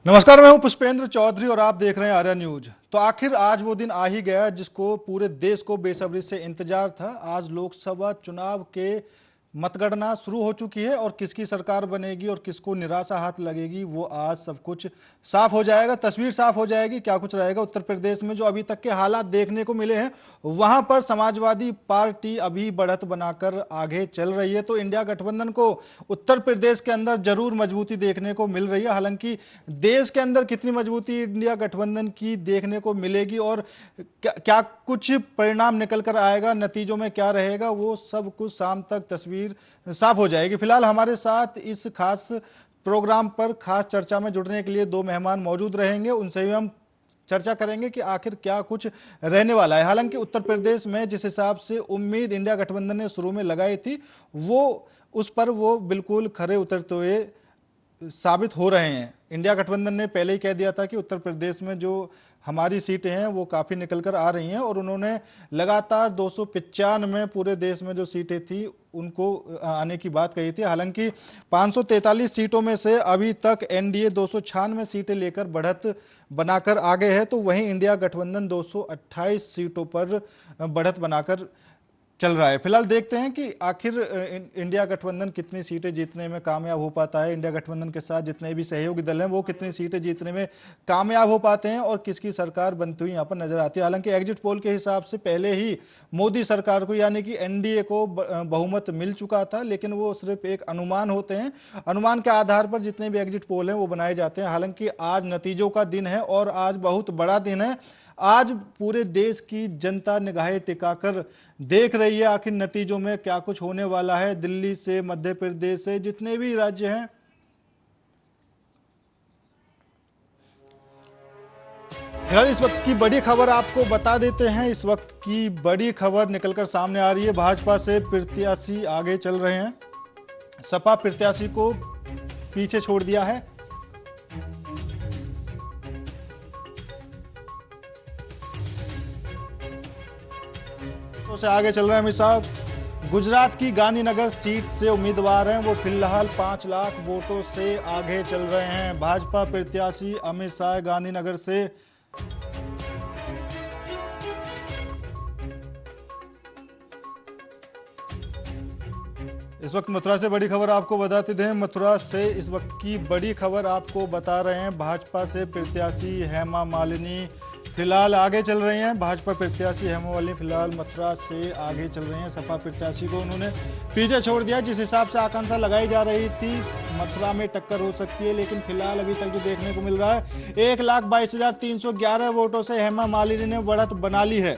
नमस्कार, मैं हूं पुष्पेंद्र चौधरी और आप देख रहे हैं आर्या न्यूज। तो आखिर आज वो दिन आ ही गया जिसको पूरे देश को बेसब्री से इंतजार था। आज लोकसभा चुनाव के मतगणना शुरू हो चुकी है और किसकी सरकार बनेगी और किसको निराशा हाथ लगेगी वो आज सब कुछ साफ हो जाएगा। तस्वीर साफ हो जाएगी, क्या कुछ रहेगा उत्तर प्रदेश में। जो अभी तक के हालात देखने को मिले हैं वहां पर समाजवादी पार्टी अभी बढ़त बनाकर आगे चल रही है। तो इंडिया गठबंधन को उत्तर प्रदेश के अंदर जरूर मजबूती देखने को मिल रही है। हालांकि देश के अंदर कितनी मजबूती इंडिया गठबंधन की देखने को मिलेगी और क्या कुछ परिणाम निकल कर आएगा, नतीजों में क्या रहेगा, वो सब कुछ शाम तक तस्वीर साफ हो जाएगी। फिलहाल हमारे साथ इस खास प्रोग्राम पर खास चर्चा में जुड़ने के लिए दो मेहमान मौजूद रहेंगे। उनसे भी हम चर्चा करेंगे कि आखिर क्या कुछ रहने वाला है। हालांकि उत्तर प्रदेश में जिस हिसाब से उम्मीद इंडिया गठबंधन ने शुरू में लगाई थी वो उस पर वो बिल्कुल खरे उतरते हुए साबित हो रहे हैं। इंडिया गठबंधन ने पहले ही कह दिया था कि उत्तर प्रदेश में जो हमारी सीटें हैं वो काफ़ी निकल कर आ रही हैं और उन्होंने लगातार 295 पूरे देश में जो सीटें थी उनको आने की बात कही थी। हालांकि 543 सीटों में से अभी तक एनडीए 296 सीटें लेकर बढ़त बनाकर आगे है, तो वहीं इंडिया गठबंधन 228 सीटों पर बढ़त बनाकर चल रहा है। फिलहाल देखते हैं कि आखिर इंडिया गठबंधन कितनी सीटें जीतने में कामयाब हो पाता है, इंडिया गठबंधन के साथ जितने भी सहयोगी दल हैं वो कितनी सीटें जीतने में कामयाब हो पाते हैं और किसकी सरकार बनती हुई यहाँ पर नजर आती है। हालांकि एग्जिट पोल के हिसाब से पहले ही मोदी सरकार को यानी कि एनडीए को बहुमत मिल चुका था, लेकिन वो सिर्फ एक अनुमान होते हैं। अनुमान के आधार पर जितने भी एग्जिट पोल हैं वो बनाए जाते हैं। हालांकि आज नतीजों का दिन है और आज बहुत बड़ा दिन है। आज पूरे देश की जनता निगाहें टिकाकर देख रही है आखिर नतीजों में क्या कुछ होने वाला है। दिल्ली से, मध्य प्रदेश से, जितने भी राज्य हैं। फिलहाल इस वक्त की बड़ी खबर आपको बता देते हैं। इस वक्त की बड़ी खबर निकलकर सामने आ रही है। भाजपा से प्रत्याशी आगे चल रहे हैं, सपा प्रत्याशी को पीछे छोड़ दिया है। से आगे चल रहे हैं अमित शाह। गुजरात की गांधीनगर सीट से उम्मीदवार हैं, वो फिलहाल 5 लाख वोटों से आगे चल रहे हैं। भाजपा प्रत्याशी अमित शाह गांधीनगर से इस वक्त मथुरा से बड़ी खबर आपको बताते थे। मथुरा से इस वक्त की बड़ी खबर आपको बता रहे हैं। भाजपा से प्रत्याशी हेमा मालिनी फिलहाल आगे चल रही हैं। भाजपा प्रत्याशी हेमा मालिनी फिलहाल मथुरा से आगे चल रही हैं। सपा प्रत्याशी को उन्होंने पीछे छोड़ दिया। जिस हिसाब से आकांक्षा लगाई जा रही थी मथुरा में टक्कर हो सकती है, लेकिन फिलहाल अभी तक जो देखने को मिल रहा है 1,22,311 वोटों से हेमा मालिनी ने बढ़त बना ली है।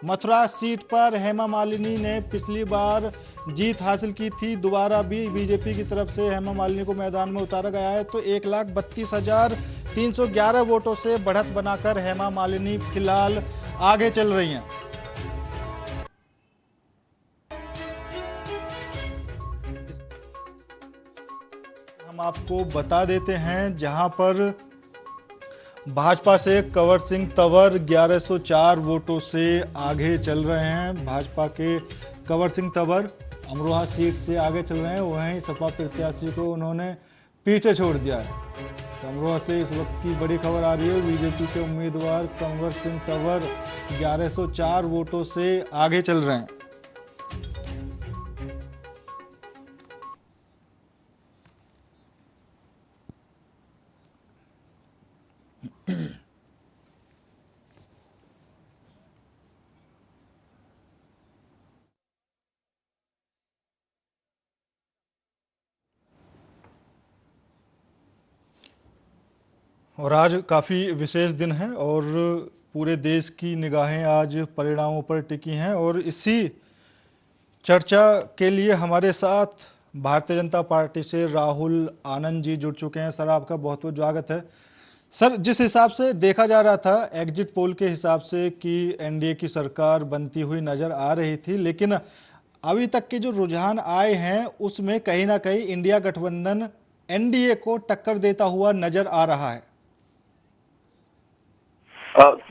मथुरा सीट पर हेमा मालिनी ने पिछली बार जीत हासिल की थी, दोबारा भी बीजेपी की तरफ से हेमा मालिनी को मैदान में उतारा गया है। तो 1,32,311 वोटों से बढ़त बनाकर हेमा मालिनी फिलहाल आगे चल रही हैं। हम आपको बता देते हैं जहां पर भाजपा से कंवर सिंह तंवर 1104 वोटों से आगे चल रहे हैं। भाजपा के कंवर सिंह तंवर अमरोहा सीट से आगे चल रहे हैं, वहीं सपा प्रत्याशी को उन्होंने पीछे छोड़ दिया है। तो अमरोहा से इस वक्त की बड़ी खबर आ रही है। बीजेपी के उम्मीदवार कंवर सिंह तंवर 1104 वोटों से आगे चल रहे हैं। और आज काफ़ी विशेष दिन है और पूरे देश की निगाहें आज परिणामों पर टिकी हैं और इसी चर्चा के लिए हमारे साथ भारतीय जनता पार्टी से राहुल आनंद जी जुड़ चुके हैं। सर, आपका बहुत बहुत स्वागत है। सर, जिस हिसाब से देखा जा रहा था एग्जिट पोल के हिसाब से कि एनडीए की सरकार बनती हुई नजर आ रही थी, लेकिन अभी तक के जो रुझान आए हैं उसमें कहीं ना कहीं इंडिया गठबंधन एनडीए को टक्कर देता हुआ नजर आ रहा है।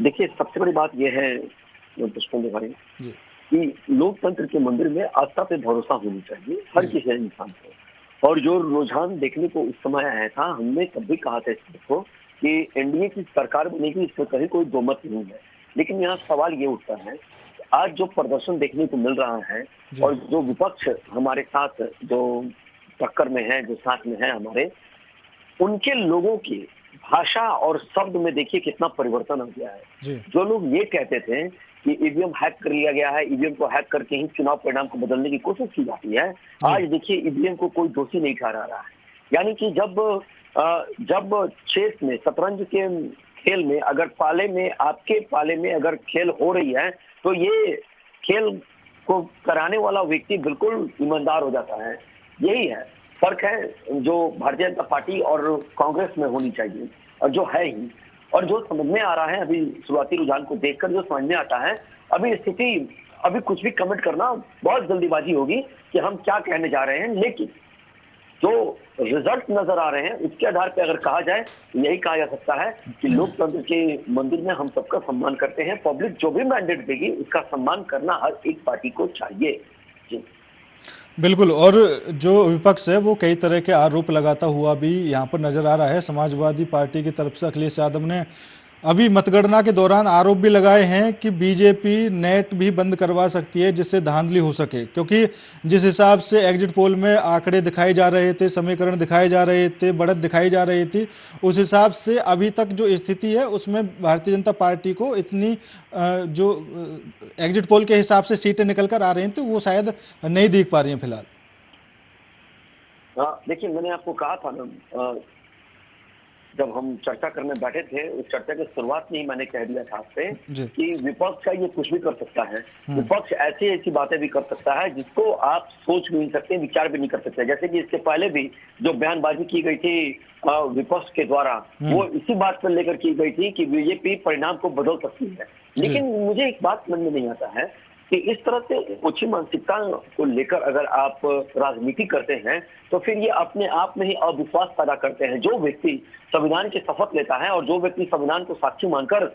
देखिए, सबसे बड़ी बात यह है पुष्पेंद्र भाई कि लोकतंत्र के मंदिर में आस्था पे भरोसा होनी चाहिए हर किसी इंसान को। और जो रुझान देखने को उस समय आया था, हमने कभी कहा था देखो कि एनडीए की सरकार बनेगी, इसमें कहीं कोई दो मत नहीं है। लेकिन यहाँ सवाल ये उठता है कि आज जो प्रदर्शन देखने को मिल रहा है और जो विपक्ष हमारे साथ जो टक्कर में है, जो साथ में है हमारे, उनके लोगों की भाषा और शब्द में देखिए कितना परिवर्तन आ गया है। जो लोग ये कहते थे कि ईवीएम हैक कर लिया गया है, ईवीएम को हैक करके ही चुनाव परिणाम को बदलने की कोशिश की जाती है, आज देखिए ईवीएम को कोई दोषी नहीं ठहरा रहा है। यानी कि जब चेस में, शतरंज के खेल में, अगर पाले में, आपके पाले में अगर खेल हो रही है तो ये खेल को कराने वाला व्यक्ति बिल्कुल ईमानदार हो जाता है। यही है फर्क है जो भारतीय जनता पार्टी और कांग्रेस में होनी चाहिए, और जो है ही, और जो समझ में आ रहा है अभी शुरुआती रुझान को देखकर जो समझ में आता है, अभी स्थिति, अभी कुछ भी कमेंट करना बहुत जल्दीबाजी होगी कि हम क्या कहने जा रहे हैं। लेकिन जो रिजल्ट नजर आ रहे हैं उसके आधार पर अगर कहा जाए तो यही कहा जा सकता है कि लोकतंत्र के मंदिर में हम सबका सम्मान करते हैं। पब्लिक जो भी मैंडेट देगी उसका सम्मान करना हर एक पार्टी को चाहिए। जी बिल्कुल। और जो विपक्ष है वो कई तरह के आरोप लगाता हुआ भी यहाँ पर नजर आ रहा है। समाजवादी पार्टी की तरफ से अखिलेश यादव ने अभी मतगणना के दौरान आरोप भी लगाए हैं कि बीजेपी नेट भी बंद करवा सकती है जिससे धांधली हो सके, क्योंकि जिस हिसाब से एग्जिट पोल में आंकड़े दिखाए जा रहे थे, समीकरण दिखाए जा रहे थे, बढ़त दिखाई जा रही थी, उस हिसाब से अभी तक जो स्थिति है उसमें भारतीय जनता पार्टी को इतनी जो एग्जिट पोल के हिसाब से सीटें निकल कर आ रही थी वो शायद नहीं दिख पा रही हैं फिलहाल। देखिए, मैंने आपको कहा था ना, जब हम चर्चा करने बैठे थे, उस चर्चा की शुरुआत में ही मैंने कह दिया था आपसे कि विपक्ष का ये कुछ भी कर सकता है। विपक्ष ऐसी ऐसी बातें भी कर सकता है जिसको आप सोच भी नहीं सकते, विचार भी नहीं कर सकते। जैसे कि इसके पहले भी जो बयानबाजी की गई थी विपक्ष के द्वारा, वो इसी बात पर लेकर की गई थी कि बीजेपी परिणाम को बदल सकती है। लेकिन मुझे एक बात समझ में नहीं आता है कि इस तरह से ओछी मानसिकता को लेकर अगर आप राजनीति करते हैं तो फिर ये अपने आप में ही अविश्वास पैदा करते हैं। जो व्यक्ति संविधान की शपथ लेता है और जो व्यक्ति संविधान को साक्षी मानकर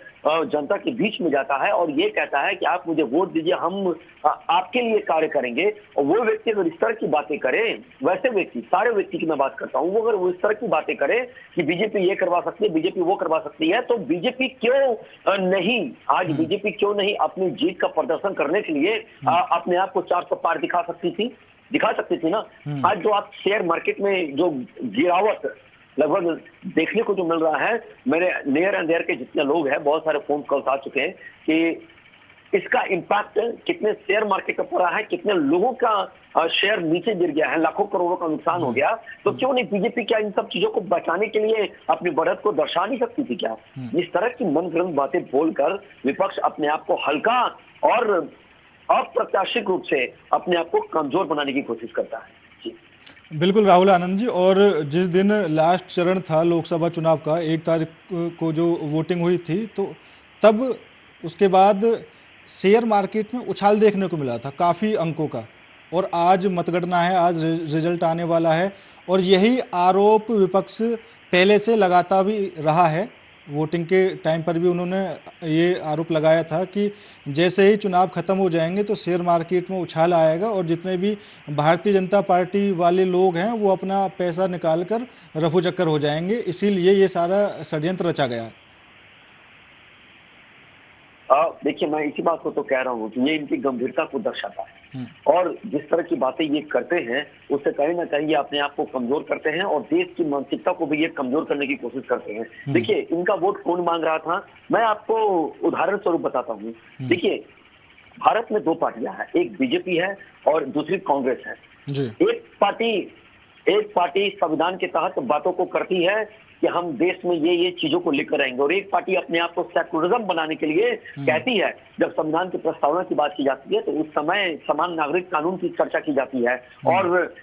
जनता के बीच में जाता है और ये कहता है कि आप मुझे वोट दीजिए, हम आपके लिए कार्य करेंगे, और वो व्यक्ति अगर इस तरह की बातें करे, वैसे व्यक्ति, सारे व्यक्ति की मैं बात करता हूँ, वो अगर वो इस तरह की बातें करे कि बीजेपी ये करवा सकती है, बीजेपी वो करवा सकती है, तो बीजेपी क्यों नहीं, आज बीजेपी क्यों नहीं अपनी जीत का प्रदर्शन करने के लिए अपने आप को 400 पार दिखा सकती थी ना। आज जो आप शेयर मार्केट में जो गिरावट लगभग देखने को जो मिल रहा है, मेरे नियर एंड देयर के जितने लोग हैं, बहुत सारे फोन कॉल्स आ चुके हैं कि इसका इम्पैक्ट कितने शेयर मार्केट पर पड़ा है, कितने लोगों का शेयर नीचे गिर गया है, लाखों करोड़ों का नुकसान हो गया। तो क्यों नहीं बीजेपी क्या इन सब चीजों को बचाने के लिए अपनी बढ़त को दर्शा नहीं सकती थी क्या? इस तरह की मनगढ़ंत बातें बोलकर विपक्ष अपने आप को हल्का और अप्रत्याशित रूप से अपने आप को कमजोर बनाने की कोशिश करता है। जी बिल्कुल राहुल आनंद जी। और जिस दिन लास्ट चरण था लोकसभा चुनाव का, 1 तारीख को जो वोटिंग हुई थी, तो तब उसके बाद शेयर मार्केट में उछाल देखने को मिला था काफ़ी अंकों का, और आज मतगणना है, आज रिजल्ट आने वाला है, और यही आरोप विपक्ष पहले से लगाता भी रहा है। वोटिंग के टाइम पर भी उन्होंने ये आरोप लगाया था कि जैसे ही चुनाव खत्म हो जाएंगे तो शेयर मार्केट में उछाल आएगा और जितने भी भारतीय जनता पार्टी वाले लोग हैं वो अपना पैसा निकाल कर रफू चक्कर हो जाएंगे, इसीलिए ये सारा षड्यंत्र रचा गया। देखिए, मैं इसी बात को तो कह रहा हूँ कि ये इनकी गंभीरता को दर्शाता है, और जिस तरह की बातें ये करते हैं उससे कहीं ना कहीं ये अपने आप को कमजोर करते हैं और देश की मानसिकता को भी ये कमजोर करने की कोशिश करते हैं। देखिए, इनका वोट कौन मांग रहा था, मैं आपको उदाहरण स्वरूप बताता हूँ। देखिए, भारत में 2 पार्टियां हैं, एक बीजेपी है और दूसरी कांग्रेस है। एक पार्टी संविधान के तहत बातों को करती है कि हम देश में ये चीजों को लेकर आएंगे, और एक पार्टी अपने आप को सेकुलरिज्म बनाने के लिए कहती है। जब संविधान की प्रस्तावना की बात की जाती है तो उस समय समान नागरिक कानून की चर्चा की जाती है, और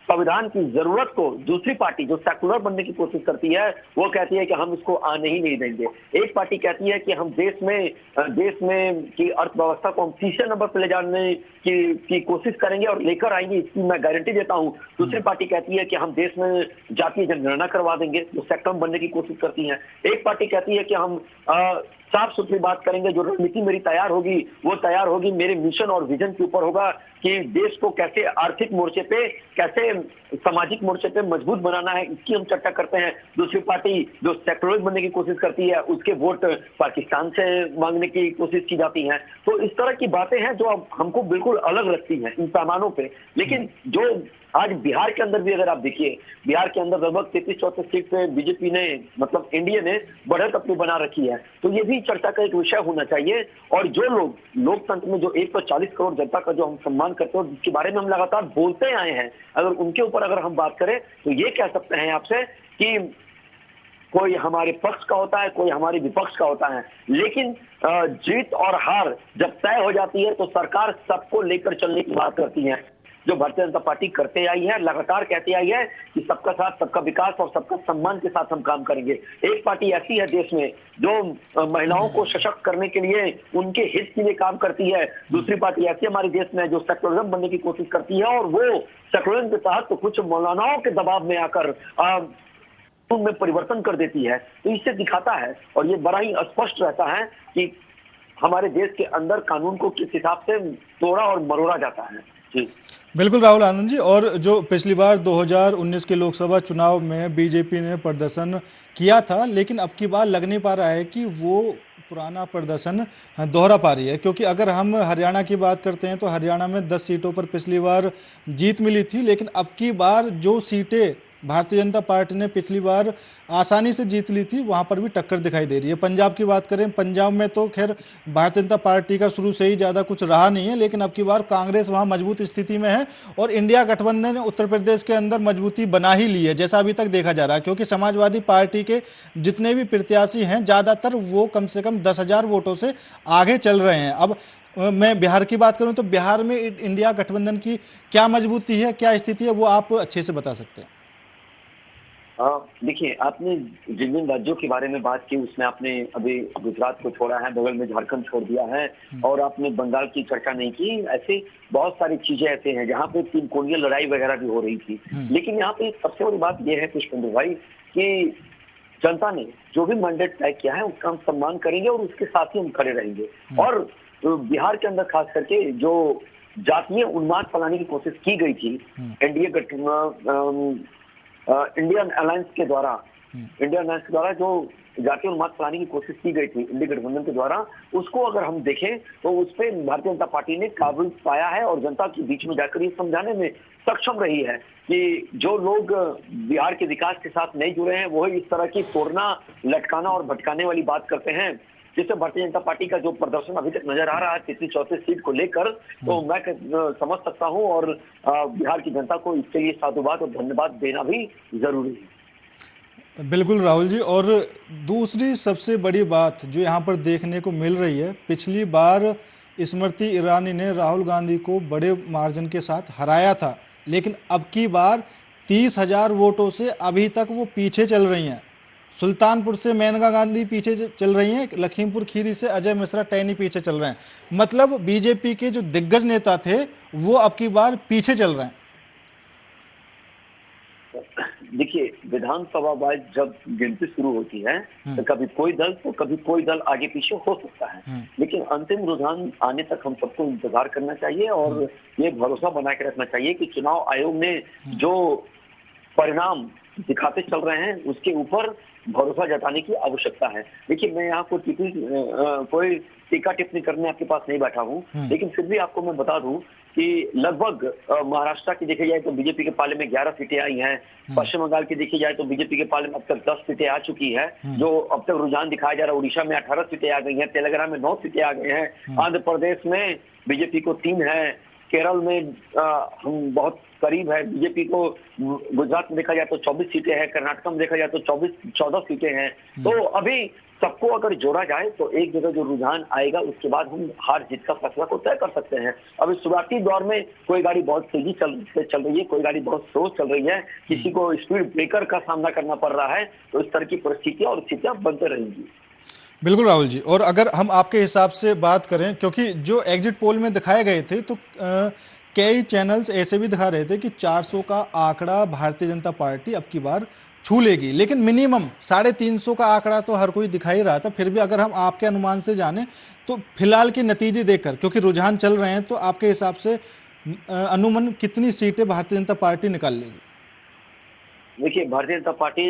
संविधान की जरूरत को दूसरी पार्टी जो सेकुलर बनने की कोशिश करती है वो कहती है कि हम इसको आने ही नहीं देंगे। एक पार्टी कहती है कि हम देश में की अर्थव्यवस्था को हम तीसरे नंबर पर ले जाने की कोशिश करेंगे और लेकर आएंगे, इसकी मैं गारंटी देता हूं। दूसरी पार्टी कहती है कि हम देश में जातीय जनगणना करवा देंगे, जो सेक्टर बनने की कोशिश करती है। एक पार्टी कहती है कि हम साफ सुथरी बात करेंगे। जो रणनीति मेरी तैयार होगी वो तैयार होगी मेरे मिशन और विजन के ऊपर होगा कि देश को कैसे आर्थिक मोर्चे पे, कैसे सामाजिक मोर्चे पे मजबूत बनाना है, इसकी हम चर्चा करते हैं। दूसरी पार्टी जो सेक्युलरिस्ट बनने की कोशिश करती है, उसके वोट पाकिस्तान से मांगने की कोशिश की जाती है। तो इस तरह की बातें हैं जो अब हमको बिल्कुल अलग लगती हैं इन पैमानों पे। लेकिन जो आज बिहार के अंदर भी अगर आप देखिए, बिहार के अंदर लगभग 33-34 सीट पे बीजेपी ने, मतलब एनडीए ने बढ़त अपनी बना रखी है। तो ये भी चर्चा का एक विषय होना चाहिए। और जो लोग लोकतंत्र में जो 140 करोड़ जनता का जो हम सम्मान करते हैं, जिसके बारे में हम लगातार बोलते आए हैं, अगर उनके ऊपर अगर हम बात करें तो ये कह सकते हैं आपसे कि कोई हमारे पक्ष का होता है, कोई हमारे विपक्ष का होता है, लेकिन जीत और हार जब तय हो जाती है तो सरकार सबको लेकर चलने की बात करती है। जो भारतीय जनता पार्टी करते आई है, लगातार कहती आई है कि सबका साथ, सबका विकास और सबका सम्मान के साथ हम काम करेंगे। एक पार्टी ऐसी है देश में जो महिलाओं को सशक्त करने के लिए, उनके हित के लिए काम करती है। दूसरी पार्टी ऐसी हमारे देश में है जो सेक्युलरिज्म बनने की कोशिश करती है, और वो सेक्युलरिज्म के तहत तो कुछ मौलानाओं के दबाव में आकर में परिवर्तन कर देती है। तो इससे दिखाता है, और ये बड़ा ही स्पष्ट रहता है कि हमारे देश के अंदर कानून को किस हिसाब से तोड़ा और मरोड़ा जाता है। जी बिल्कुल राहुल आनंद जी। और जो पिछली बार 2019 के लोकसभा चुनाव में बीजेपी ने प्रदर्शन किया था, लेकिन अब की बार लग नहीं पा रहा है कि वो पुराना प्रदर्शन दोहरा पा रही है। क्योंकि अगर हम हरियाणा की बात करते हैं तो हरियाणा में 10 सीटों पर पिछली बार जीत मिली थी, लेकिन अब की बार जो सीटें भारतीय जनता पार्टी ने पिछली बार आसानी से जीत ली थी, वहां पर भी टक्कर दिखाई दे रही है। पंजाब की बात करें, पंजाब में तो खैर भारतीय जनता पार्टी का शुरू से ही ज़्यादा कुछ रहा नहीं है, लेकिन अब की बार कांग्रेस वहां मजबूत स्थिति में है और इंडिया गठबंधन ने उत्तर प्रदेश के अंदर मजबूती बना ही ली है, जैसा अभी तक देखा जा रहा है। क्योंकि समाजवादी पार्टी के जितने भी प्रत्याशी हैं, ज़्यादातर वो कम से कम 10,000 वोटों से आगे चल रहे हैं। अब मैं बिहार की बात करूं तो बिहार में इंडिया गठबंधन की क्या मजबूती है, क्या स्थिति है, वो आप अच्छे से बता सकते हैं। देखिए, आपने जिन जिन राज्यों के बारे में बात की उसमें आपने अभी गुजरात को छोड़ा है, बगल में झारखंड छोड़ दिया है, और आपने बंगाल की चर्चा नहीं की। ऐसे बहुत सारी चीजें ऐसे हैं जहां पे तीन कोणीय लड़ाई वगैरह भी हो रही थी। लेकिन यहाँ पे सबसे बड़ी बात यह है पुष्पेंद्र भाई कि जनता ने जो भी मैंडेट तय किया है उसका हम सम्मान करेंगे और उसके साथ ही हम खड़े रहेंगे। और बिहार के अंदर खास करके जो जातीय उन्माद फैलाने की कोशिश की गई थी इंडियन अलायंस के द्वारा जो जातीय उन्माद फैलाने की कोशिश की गई थी इंडिया गठबंधन के द्वारा, उसको अगर हम देखें तो उस पर भारतीय जनता पार्टी ने काबू पाया है और जनता के बीच में जाकर ये समझाने में सक्षम रही है कि जो लोग बिहार के विकास के साथ नहीं जुड़े हैं वो इस तरह की तोड़ना, लटकाना और भटकाने वाली बात करते हैं, जिससे भारतीय जनता पार्टी का जो प्रदर्शन अभी तक नजर आ रहा है 33-34 सीट को लेकर, तो मैं समझ सकता हूं और बिहार की जनता को इसके लिए साधुवाद और धन्यवाद देना भी जरूरी है। बिल्कुल राहुल जी। और दूसरी सबसे बड़ी बात जो यहाँ पर देखने को मिल रही है, पिछली बार स्मृति ईरानी ने राहुल गांधी को बड़े मार्जिन के साथ हराया था, लेकिन अब की बार 30,000 वोटों से अभी तक वो पीछे चल रही हैं। सुल्तानपुर से मेनका गांधी पीछे चल रही हैं, लखीमपुर खीरी से अजय मिश्रा टैनी पीछे चल रहे हैं। मतलब बीजेपी के जो दिग्गज नेता थे वो अब की बार पीछे चल रहे हैं। देखिए, विधानसभा वाइज जब गिनती शुरू होती है तो कभी कोई दल तो कभी कोई दल आगे पीछे हो सकता है, लेकिन अंतिम रुझान आने तक हम सबको इंतजार करना चाहिए और ये भरोसा बना के रखना चाहिए कि चुनाव आयोग ने जो परिणाम दिखाते चल रहे हैं उसके ऊपर भरोसा जताने की आवश्यकता है। देखिए, मैं यहाँ कोई टीका टिप्पणी करने आपके पास नहीं बैठा हूँ, लेकिन फिर भी आपको मैं बता दूं कि लगभग महाराष्ट्र की देखी जाए तो बीजेपी के पाले में 11 सीटें आई हैं, पश्चिम बंगाल की देखी जाए तो बीजेपी के पाले में अब तक 10 सीटें आ चुकी है, जो अब तक रुझान दिखाया जा रहा है। उड़ीसा में 18 सीटें आ गई हैं, तेलंगाना में 9 सीटें आ गई हैं, आंध्र प्रदेश में बीजेपी को 3 है, केरल में हम बहुत करीब है बीजेपी को, गुजरात में देखा जाए तो 24 सीटें हैं, कर्नाटक में देखा जाए तो 14 सीटें हैं। तो अभी सबको अगर जोड़ा जाए तो एक जगह जो रुझान आएगा उसके बाद हम हार जीत का फैसला को तय कर सकते हैं। अभी शुरुआती दौर में कोई गाड़ी बहुत तेजी से चल रही है, कोई गाड़ी बहुत स्लो चल रही है, किसी को स्पीड ब्रेकर का सामना करना पड़ रहा है, तो इस तरह की परिस्थितियां और स्थितियां बनते रहेंगी। बिल्कुल राहुल जी। और अगर हम आपके हिसाब से बात करें, क्योंकि जो एग्जिट पोल में दिखाए गए थे तो कई चैनल्स ऐसे भी दिखा रहे थे कि 400 का आंकड़ा भारतीय जनता पार्टी अब की बार छू लेगी, लेकिन मिनिमम 350 का आंकड़ा तो हर कोई दिखा ही रहा था। फिर भी अगर हम आपके अनुमान से जाने तो फिलहाल के नतीजे देखकर, क्योंकि रुझान चल रहे हैं, तो आपके हिसाब से अनुमान कितनी सीटें भारतीय जनता पार्टी निकाल लेगी? देखिए, भारतीय जनता पार्टी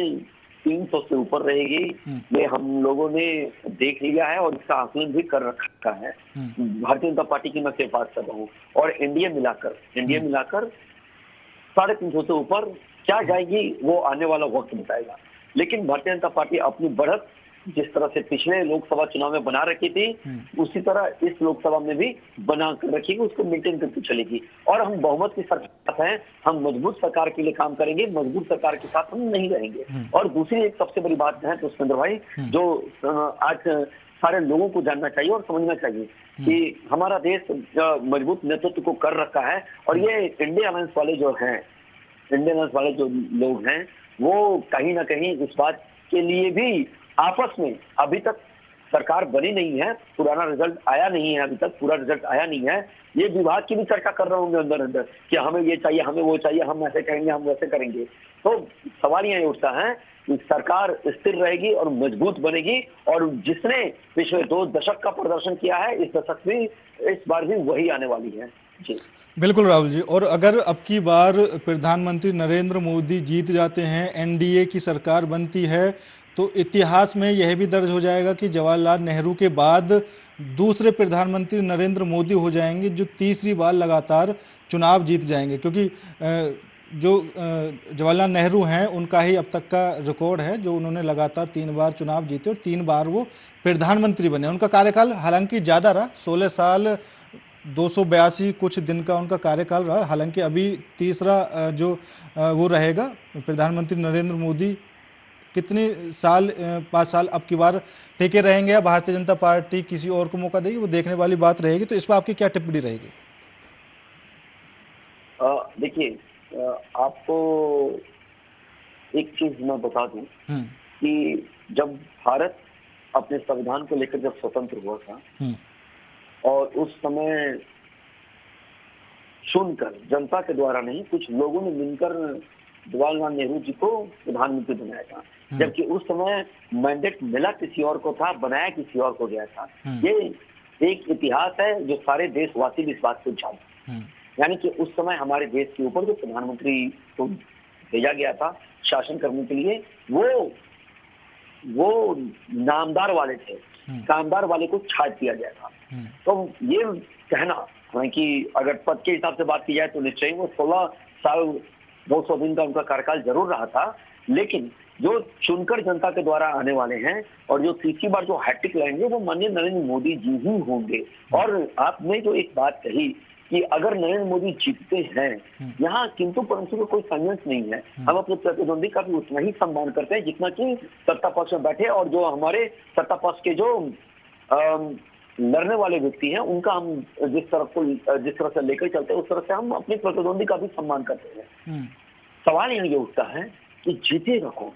300 से ऊपर रहेगी, ये हम लोगों ने देख लिया है और इसका आकलन भी कर रखा है। भारतीय जनता पार्टी की मैं सिर्फ बात कर रहा हूँ, और एनडीए मिलाकर 350 से ऊपर क्या जाएगी वो आने वाला वक्त बताएगा। लेकिन भारतीय जनता पार्टी अपनी बढ़त जिस तरह से पिछले लोकसभा चुनाव में बना रखी थी, उसी तरह इस लोकसभा में भी बना कर रखेगी, उसको मेंटेन करके चलेगी। और हम बहुमत की सरकार है, हम मजबूत सरकार के लिए काम करेंगे, मजबूत सरकार के साथ हम नहीं रहेंगे। और दूसरी एक सबसे बड़ी बात है पुष्पेंद्र भाई, जो आज सारे लोगों को जानना चाहिए और समझना चाहिए कि हमारा देश मजबूत नेतृत्व को कर रखा है। और ये इंडिया अलायंस वाले जो लोग हैं, वो कहीं ना कहीं इस बात के लिए भी आपस में अभी तक सरकार बनी नहीं है, पुराना रिजल्ट आया नहीं है, अभी तक पूरा रिजल्ट आया नहीं है। ये विभाग की भी चर्चा कर रहे होंगे अंदर कि हमें ये चाहिए, हमें वो चाहिए, हम ऐसे करेंगे, हम वैसे करेंगे। तो सवाल ये उठता है कि सरकार स्थिर रहेगी और मजबूत बनेगी, और जिसने पिछले 2 दशक का प्रदर्शन किया है, इस बार भी वही आने वाली है। जी बिल्कुल राहुल जी। और अगर अब की बार प्रधानमंत्री नरेंद्र मोदी जीत जाते हैं, एनडीए की सरकार बनती है, तो इतिहास में यह भी दर्ज हो जाएगा कि जवाहरलाल नेहरू के बाद दूसरे प्रधानमंत्री नरेंद्र मोदी हो जाएंगे जो तीसरी बार लगातार चुनाव जीत जाएंगे। क्योंकि जो जवाहरलाल नेहरू हैं, उनका ही अब तक का रिकॉर्ड है, जो उन्होंने लगातार 3 बार चुनाव जीते और 3 बार वो प्रधानमंत्री बने। उनका कार्यकाल हालांकि ज़्यादा रहा, 16 साल 282 कुछ दिन का उनका कार्यकाल रहा। हालांकि अभी तीसरा जो वो रहेगा प्रधानमंत्री नरेंद्र मोदी, कितने साल 5 साल अब की बार टिके रहेंगे या भारतीय जनता पार्टी किसी और को मौका देगी, वो देखने वाली बात रहेगी। तो इस पर आपकी क्या टिप्पणी रहेगी? देखिए, आपको एक चीज मैं बता दूं कि जब भारत अपने संविधान को लेकर जब स्वतंत्र हुआ था, और उस समय सुनकर जनता के द्वारा नहीं, कुछ लोगों ने मिलकर जवाहरलाल नेहरू जी को प्रधानमंत्री बनाया था, जबकि उस समय मैंडेट मिला किसी और को था, बनाया किसी और को गया था। ये एक इतिहास है जो सारे देशवासी भी इस बात को जानते। यानी कि उस समय हमारे देश के ऊपर जो प्रधानमंत्री को भेजा गया था शासन करने के लिए, वो नामदार वाले थे, कामदार वाले को छाट दिया गया था। तो ये कहना कि अगर पद के हिसाब से बात की जाए तो निश्चय वो 16 साल 200 दिन का उनका कार्यकाल जरूर रहा था, लेकिन जो चुनकर जनता के द्वारा आने वाले हैं और जो तीसरी बार जो हैट्रिक लाएंगे, वो माननीय नरेंद्र मोदी जी ही होंगे। और आपने जो एक बात कही कि अगर नरेंद्र मोदी जीतते हैं, यहाँ किंतु परंतु कोई संघर्ष नहीं है। हम अपने प्रतिद्वंदी का भी उतना ही सम्मान करते हैं जितना कि सत्ता पक्ष में बैठे और जो हमारे सत्ता पक्ष के जो लड़ने वाले व्यक्ति हैं, उनका हम जिस तरह से लेकर चलते हैं, उस तरह से हम अपने प्रतिद्वंदी का भी सम्मान करते हैं। सवाल ये उठता है कि जीतेगा कौन?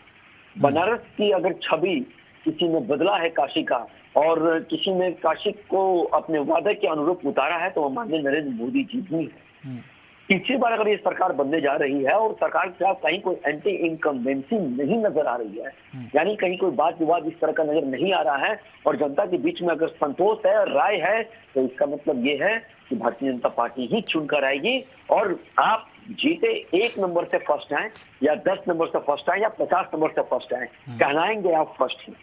बनारस की अगर छवि किसी ने बदला है काशी का, और किसी ने काशी को अपने वादे के अनुरूप उतारा है, तो वो माननीय नरेंद्र मोदी जी ही है। तीसरी बार अगर ये सरकार बनने जा रही है और सरकार के खिलाफ कहीं कोई एंटी इनकम्बेंसी नहीं नजर आ रही है, यानी कहीं कोई बात विवाद इस तरह का नजर नहीं आ रहा है, और जनता के बीच में अगर संतोष है, राय है, तो इसका मतलब ये है कि भारतीय जनता पार्टी ही चुनकर आएगी। और आप जीते 1 नंबर से फर्स्ट आए या 10 नंबर से फर्स्ट आए या 50 नंबर से फर्स्ट आए, कहलाएंगे आप फर्स्ट ही।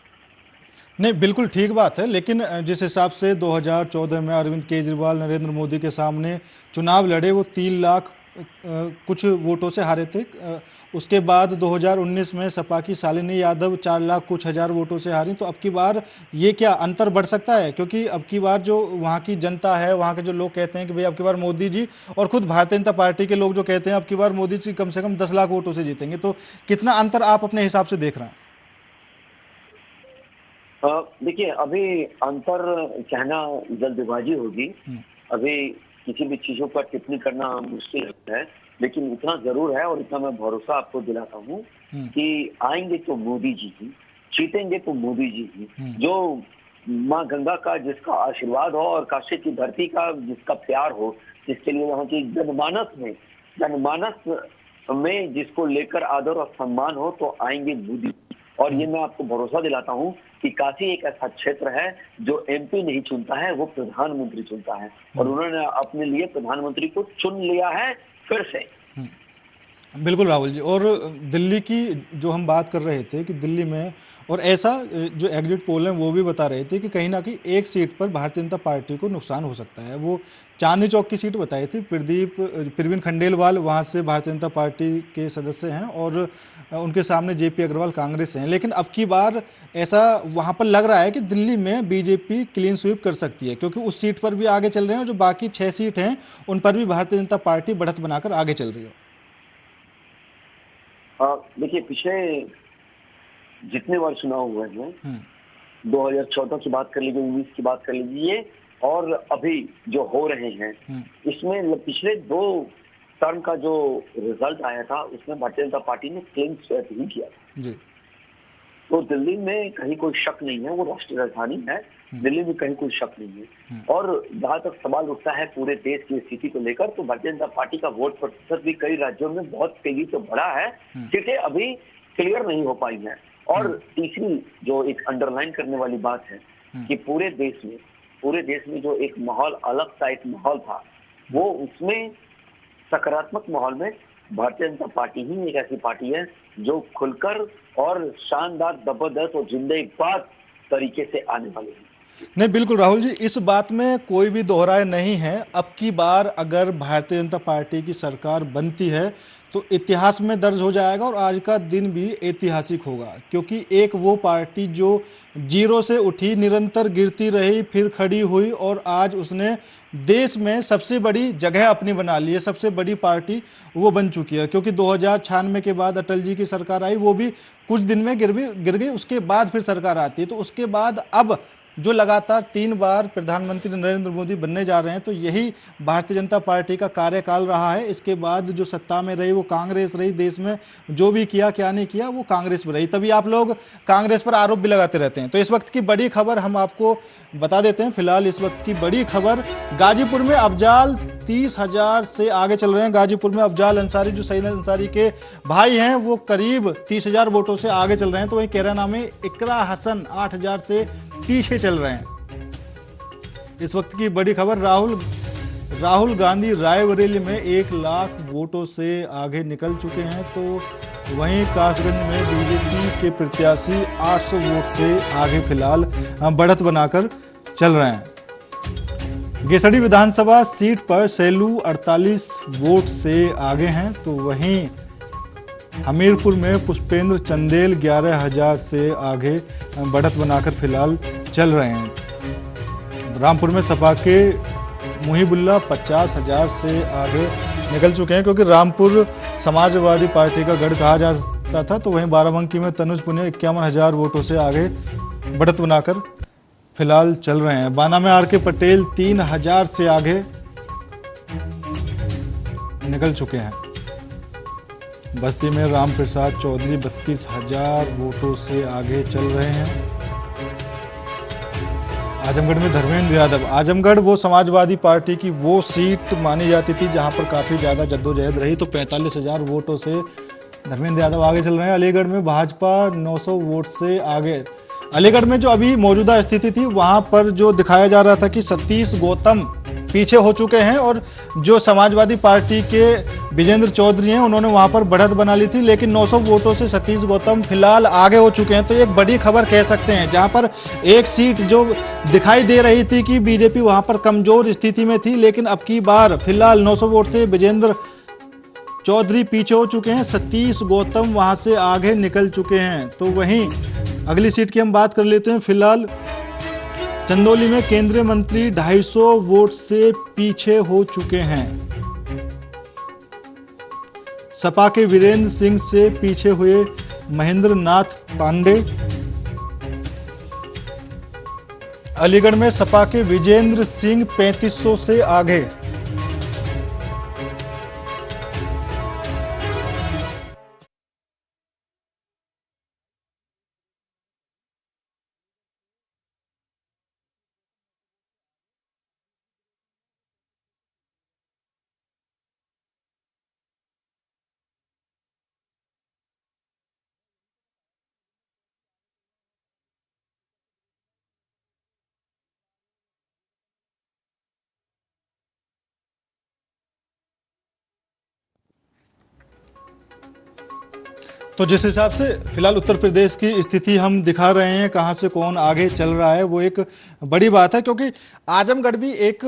नहीं, बिल्कुल ठीक बात है, लेकिन जिस हिसाब से 2014 में अरविंद केजरीवाल नरेंद्र मोदी के सामने चुनाव लड़े, वो 3 लाख कुछ वोटों से हारे थे। उसके बाद 2019 में सपा की शालिनी यादव 4 लाख कुछ हजार वोटों से हारी। तो अब की बार ये क्या अंतर बढ़ सकता है? क्योंकि अब की बार जो वहाँ की जनता है, वहाँ के जो लोग कहते हैं कि भाई अब की बार मोदी जी, और खुद भारतीय जनता पार्टी के लोग जो कहते हैं अब की बार मोदी जी कम से कम 10 लाख वोटों से जीतेंगे, तो कितना अंतर आप अपने हिसाब से देख रहे हैं? देखिए, अभी अंतर कहना जल्दबाजी होगी, अभी किसी भी चीजों पर टिप्पणी करना मुश्किल है, लेकिन इतना जरूर है और इतना मैं भरोसा आपको दिलाता हूँ कि आएंगे तो मोदी जी ही, जीतेंगे तो मोदी जी ही। जो माँ गंगा का जिसका आशीर्वाद हो और काशी की धरती का जिसका प्यार हो, जिसके लिए वहाँ की जनमानस में जिसको लेकर आदर और सम्मान हो तो आएंगे मोदी। और ये मैं आपको भरोसा दिलाता हूं कि काशी एक ऐसा क्षेत्र है जो एमपी नहीं चुनता है, वो प्रधानमंत्री चुनता है, और उन्होंने अपने लिए प्रधानमंत्री को चुन लिया है फिर से। बिल्कुल राहुल जी। और दिल्ली की जो हम बात कर रहे थे कि दिल्ली में, और ऐसा जो एग्जिट पोल है वो भी बता रहे थे कि कहीं ना कहीं एक सीट पर भारतीय जनता पार्टी को नुकसान हो सकता है। वो चांदनी चौक की सीट बताई थी, प्रवीण खंडेलवाल वहाँ से भारतीय जनता पार्टी के सदस्य हैं और उनके सामने जेपी अग्रवाल कांग्रेस हैं। लेकिन अब की बार ऐसा वहाँ पर लग रहा है कि दिल्ली में बीजेपी क्लीन स्वीप कर सकती है, क्योंकि उस सीट पर भी आगे चल रहे हैं और जो बाकी 6 सीट हैं उन पर भी भारतीय जनता पार्टी बढ़त बनाकर आगे चल रही है। देखिए, पिछले जितने बार चुनाव हुए हैं, 2014 की बात कर लीजिए, 19 की बात कर लीजिए, और अभी जो हो रहे हैं, इसमें पिछले 2 टर्म का जो रिजल्ट आया था उसमें भारतीय जनता पार्टी ने क्लीन स्वीप ही किया जी। तो दिल्ली में कहीं कोई शक नहीं है, वो राष्ट्रीय राजधानी है, दिल्ली में कहीं कोई शक नहीं है। और जहां तक सवाल उठता है पूरे देश की स्थिति को लेकर, तो भारतीय जनता पार्टी का वोट प्रतिशत भी कई राज्यों में बहुत तेजी से बढ़ा है, सीटें अभी क्लियर नहीं हो पाई हैं। और तीसरी जो एक अंडरलाइन करने वाली बात है कि पूरे देश में जो एक माहौल, अलग सा एक माहौल था, वो उसमें सकारात्मक माहौल में भारतीय जनता पार्टी ही एक ऐसी पार्टी है जो खुलकर और शानदार, जबरदस्त और जिंदाबाद तरीके से आने वाली है। नहीं, बिल्कुल राहुल जी, इस बात में कोई भी दोहराए नहीं है। अब की बार अगर भारतीय जनता पार्टी की सरकार बनती है तो इतिहास में दर्ज हो जाएगा और आज का दिन भी ऐतिहासिक होगा, क्योंकि एक वो पार्टी जो जीरो से उठी, निरंतर गिरती रही, फिर खड़ी हुई और आज उसने देश में सबसे बड़ी जगह अपनी बना ली है, सबसे बड़ी पार्टी वो बन चुकी है। क्योंकि 2096 के बाद अटल जी की सरकार आई, वो भी कुछ दिन में गिर गई, उसके बाद फिर सरकार आती है। तो उसके बाद अब जो लगातार 3 बार प्रधानमंत्री नरेंद्र मोदी बनने जा रहे हैं, तो यही भारतीय जनता पार्टी का कार्यकाल रहा है। इसके बाद जो सत्ता में रही वो कांग्रेस रही, देश में जो भी किया क्या नहीं किया वो कांग्रेस में रही। तभी आप लोग कांग्रेस पर आरोप भी लगाते रहते हैं। तो इस वक्त की बड़ी खबर हम आपको बता देते हैं। फिलहाल इस वक्त की बड़ी खबर, गाजीपुर में अफजाल 30,000 से आगे चल रहे हैं। गाजीपुर में अफजाल अंसारी जो सईद अंसारी के भाई हैं वो करीब 30,000 वोटों से आगे चल रहे हैं। तो वहीं कैराना में इकरा हसन 8,000 से पीछे चल रहे हैं। इस वक्त की बड़ी खबर, राहुल गांधी रायबरेली में 1 लाख वोटों से आगे निकल चुके हैं। तो वहीं कासगंज में बीजेपी के प्रत्याशी 800 वोट से आगे फिलहाल बढ़त बनाकर चल रहे हैं। गेसड़ी विधानसभा सीट पर सेलू 48 वोट से आगे हैं। तो वहीं हमीरपुर में पुष्पेंद्र चंदेल 11,000 से आगे बढ़त बनाकर फिलहाल चल रहे हैं। रामपुर में सपा के मुहिबुल्ला 50,000 से आगे निकल चुके हैं, क्योंकि रामपुर समाजवादी पार्टी का गढ़ कहा जाता था। तो वहीं बाराबंकी में तनुज पुनिया 51,000 वोटों से आगे बढ़त बनाकर फिलहाल चल रहे हैं। बाना में आर.के. पटेल 3,000 से आगे निकल चुके हैं। बस्ती में राम प्रसाद चौधरी 32,000 वोटों से आगे चल रहे हैं। आजमगढ़ में धर्मेंद्र यादव, आजमगढ़ वो समाजवादी पार्टी की वो सीट मानी जाती थी जहां पर काफी ज्यादा जद्दोजहद रही, तो 45,000 वोटों से धर्मेंद्र यादव आगे चल रहे हैं। अलीगढ़ में भाजपा 900 वोट से आगे। अलीगढ़ में जो अभी मौजूदा स्थिति थी वहां पर जो दिखाया जा रहा था कि सतीश गौतम पीछे हो चुके हैं और जो समाजवादी पार्टी के विजेंद्र चौधरी हैं उन्होंने वहां पर बढ़त बना ली थी, लेकिन 900 वोटों से सतीश गौतम फिलहाल आगे हो चुके हैं। तो एक बड़ी खबर कह सकते हैं, जहां पर एक सीट जो दिखाई दे रही थी कि बीजेपी वहां पर कमजोर स्थिति में थी, लेकिन अब की बार फिलहाल 900 वोट से विजेंद्र चौधरी पीछे हो चुके हैं, सतीश गौतम वहां से आगे निकल चुके हैं। तो वहीं अगली सीट की हम बात कर लेते हैं। फिलहाल चंदौली में केंद्रीय मंत्री 250 वोट से पीछे हो चुके हैं। सपा के वीरेंद्र सिंह से पीछे हुए महेंद्र नाथ पांडे। अलीगढ़ में सपा के विजेंद्र सिंह 3500 से आगे। तो जिस हिसाब से फिलहाल उत्तर प्रदेश की स्थिति हम दिखा रहे हैं, कहां से कौन आगे चल रहा है, वो एक बड़ी बात है, क्योंकि आजमगढ़ भी एक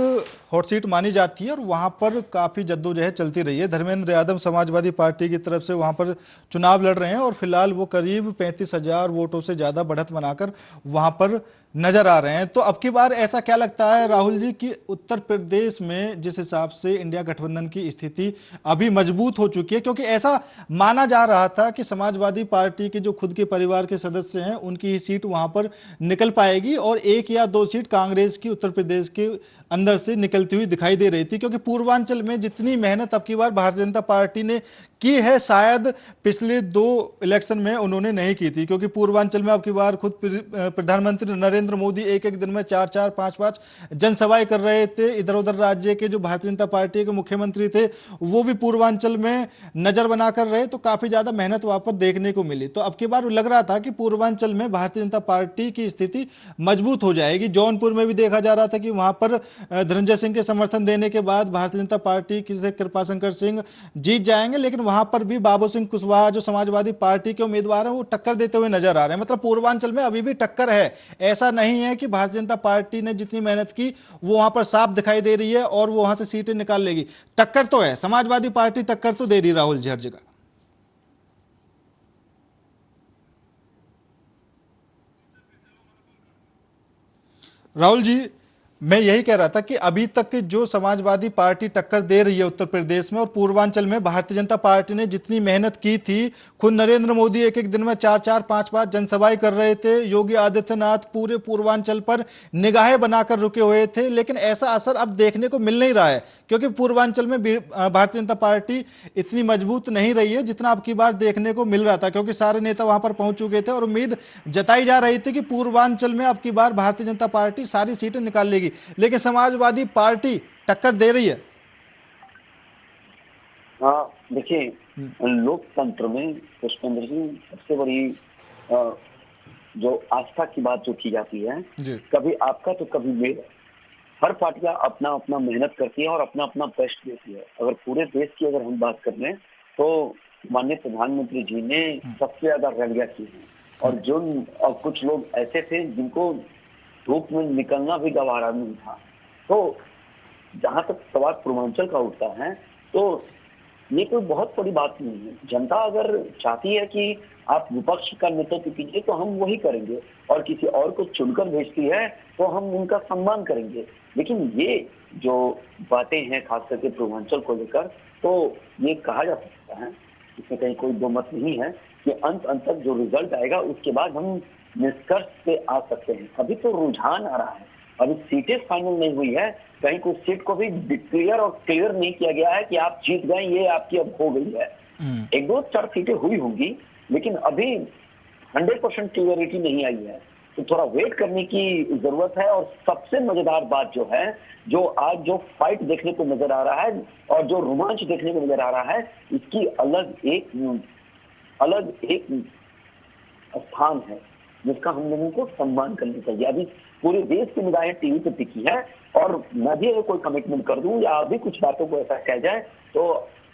हॉट सीट मानी जाती है और वहां पर काफी जद्दोजहद चलती रही है। धर्मेंद्र यादव समाजवादी पार्टी की तरफ से वहां पर चुनाव लड़ रहे हैं और फिलहाल वो करीब 35,000 वोटों से ज्यादा बढ़त बनाकर वहां पर नजर आ रहे हैं। तो अब की बार ऐसा क्या लगता है राहुल जी कि उत्तर प्रदेश में जिस हिसाब से इंडिया गठबंधन की स्थिति अभी मजबूत हो चुकी है, क्योंकि ऐसा माना जा रहा था कि समाजवादी पार्टी के जो खुद के परिवार के सदस्य हैं उनकी ही सीट वहां पर निकल पाएगी और 1 या 2 सीट कांग्रेस की उत्तर प्रदेश के अंदर से निकलती हुई दिखाई दे रही थी, क्योंकि पूर्वांचल में जितनी मेहनत अब की बार भारतीय जनता पार्टी ने की है शायद पिछले 2 इलेक्शन में उन्होंने नहीं की थी, क्योंकि पूर्वांचल में अब की बार खुद प्रधानमंत्री नरेंद्र मोदी एक दिन में 4-4, 5-5 जनसभाएं कर रहे थे। इधर उधर राज्य के जो भारतीय जनता पार्टी के मुख्यमंत्री थे वो भी पूर्वांचल में नजर बनाकर रहे, तो काफी ज्यादा मेहनत वहां पर देखने को मिली। तो अब की बार लग रहा था कि पूर्वांचल में भारतीय जनता पार्टी की स्थिति मजबूत हो जाएगी। जौनपुर में भी देखा जा रहा था कि वहां पर धनंजय सिंह के समर्थन देने के बाद भारतीय जनता पार्टी से कृपाशंकर सिंह जीत जाएंगे, लेकिन वहां पर भी बाबू सिंह कुशवाहा जो समाजवादी पार्टी के उम्मीदवार हैं वो टक्कर देते हुए नजर आ रहे हैं। मतलब पूर्वांचल में अभी भी टक्कर है, ऐसा नहीं है कि भारतीय जनता पार्टी ने जितनी मेहनत की वो वहां पर साफ दिखाई दे रही है और वो वहां से सीटें निकाल लेगी। टक्कर तो है, समाजवादी पार्टी टक्कर तो दे रही राहुल जी हर जगह। राहुल जी, मैं यही कह रहा था कि अभी तक जो समाजवादी पार्टी टक्कर दे रही है उत्तर प्रदेश में और पूर्वांचल में भारतीय जनता पार्टी ने जितनी मेहनत की थी, खुद नरेंद्र मोदी एक दिन में 4-4, 5-5 जनसभाएं कर रहे थे, योगी आदित्यनाथ पूरे पूर्वांचल पर निगाहें बनाकर रुके हुए थे, लेकिन ऐसा असर अब देखने को मिल नहीं रहा है, क्योंकि पूर्वांचल में भारतीय जनता पार्टी इतनी मजबूत नहीं रही है जितना अब की बार देखने को मिल रहा था, क्योंकि सारे नेता वहां पर पहुंच चुके थे और उम्मीद जताई जा रही थी कि पूर्वांचल में अब की बार भारतीय जनता पार्टी सारी सीटें निकाल लेगी, लेकिन समाजवादी पार्टी टक्कर दे रही है। हाँ, देखिए, लोकतंत्र में पुष्पेंद्र जी सबसे बड़ी जो आस्था की बात जो की जाती है, कभी आपका तो कभी मेरा। हर पार्टियां अपना अपना मेहनत करती है और अपना अपना बेस्ट देती है। अगर पूरे देश की अगर हम बात कर लें तो माननीय प्रधानमंत्री जी ने सबसे ज्यादा रैलियां की हैं और कुछ लोग ऐसे थे जिनको धूप में निकलना भी गवारा नहीं था। तो जहां तक सवाल पूर्वांचल का उठता है तो ये कोई बहुत बड़ी बात नहीं है। जनता अगर चाहती है कि आप विपक्ष का नेतृत्व कीजिए तो हम वही करेंगे, और किसी और को चुनकर भेजती है तो हम उनका सम्मान करेंगे। लेकिन ये जो बातें हैं खास करके पूर्वांचल को लेकर, तो ये कहा जा सकता है, इसमें कहीं कोई दो मत नहीं है कि अंत तक जो रिजल्ट आएगा उसके बाद हम निष्कर्ष पे आ सकते हैं। अभी तो रुझान आ रहा है, अभी सीटें फाइनल नहीं हुई है, कहीं कुछ सीट को भी डिक्लेयर और क्लियर नहीं किया गया है कि आप जीत गए, ये आपकी अब हो गई है। 1-2-4 सीटें हुई होंगी, लेकिन अभी 100% क्लियरिटी नहीं आई है, तो थोड़ा वेट करने की जरूरत है। और सबसे मजेदार बात जो है, जो आज जो फाइट देखने को नजर आ रहा है और जो रोमांच देखने को नजर आ रहा है, इसकी अलग एक स्थान है जिसका हम लोगों को सम्मान करना चाहिए। अभी पूरे देश की निगाहें टीवी पे टिकी है, और मैं भी अगर कोई कमिटमेंट कर दूं या अभी कुछ बातों को ऐसा कह जाए तो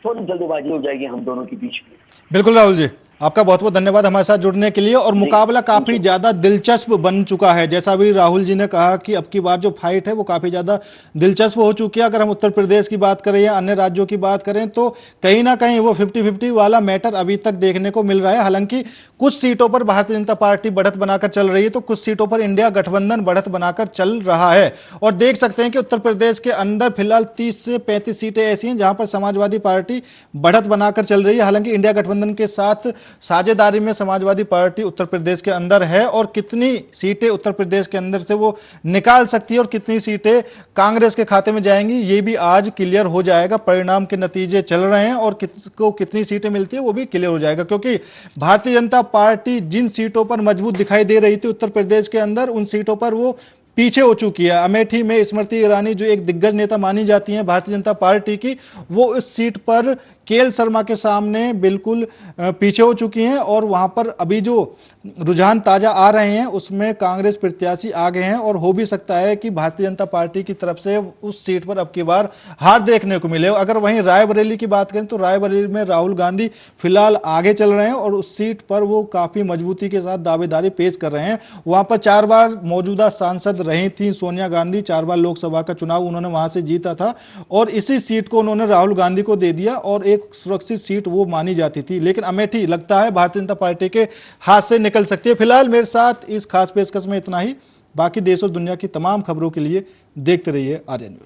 थोड़ी जल्दबाजी हो जाएगी हम दोनों के बीच में। बिल्कुल राहुल जी, आपका बहुत बहुत धन्यवाद हमारे साथ जुड़ने के लिए। और मुकाबला काफी ज्यादा दिलचस्प बन चुका है, जैसा भी राहुल जी ने कहा कि अब की बार जो फाइट है वो काफी ज्यादा दिलचस्प हो चुकी है। अगर हम उत्तर प्रदेश की बात करें या अन्य राज्यों की बात करें तो कहीं ना कहीं वो 50-50 वाला मैटर अभी तक देखने को मिल रहा है। हालांकि कुछ सीटों पर भारतीय जनता पार्टी बढ़त बनाकर चल रही है तो कुछ सीटों पर इंडिया गठबंधन बढ़त बनाकर चल रहा है। और देख सकते हैं कि उत्तर प्रदेश के अंदर फिलहाल 30 से 35 सीटें ऐसी हैं जहां पर समाजवादी पार्टी बढ़त बनाकर चल रही है। हालांकि इंडिया गठबंधन के साथ साझेदारी में समाजवादी पार्टी उत्तर प्रदेश के अंदर है, और कितनी सीटें उत्तर प्रदेश के अंदर से वो निकाल सकती है और कितनी सीटें कांग्रेस के खाते में जाएंगी ये भी आज क्लियर हो जाएगा। परिणाम के नतीजे चल रहे हैं और किसको कितनी सीटें मिलती है वो भी क्लियर हो जाएगा, क्योंकि भारतीय जनता पार्टी जिन सीटों पर मजबूत दिखाई दे रही थी उत्तर प्रदेश के अंदर, उन सीटों पर वो पीछे हो चुकी है। अमेठी में स्मृति ईरानी जो एक दिग्गज नेता मानी जाती हैं भारतीय जनता पार्टी की, वो इस सीट पर केएल शर्मा के सामने बिल्कुल पीछे हो चुकी हैं और वहां पर अभी जो रुझान ताजा आ रहे हैं उसमें कांग्रेस प्रत्याशी आ गए हैं और हो भी सकता है कि भारतीय जनता पार्टी की तरफ से उस सीट पर अब की बार हार देखने को मिले। अगर वहीं रायबरेली की बात करें तो रायबरेली में राहुल गांधी फिलहाल आगे चल रहे हैं और उस सीट पर वो काफी मजबूती के साथ दावेदारी पेश कर रहे हैं। वहां पर 4 बार मौजूदा सांसद रही थी सोनिया गांधी, 4 बार लोकसभा का चुनाव उन्होंने वहां से जीता था और इसी सीट को उन्होंने राहुल गांधी को दे दिया और एक सुरक्षित सीट वो मानी जाती थी। लेकिन अमेठी लगता है भारतीय जनता पार्टी के हाथ से निकल सकती है। फिलहाल मेरे साथ इस खास पेशकश में इतना ही। बाकी देश और दुनिया की तमाम खबरों के लिए देखते रहिए आर्या न्यूज।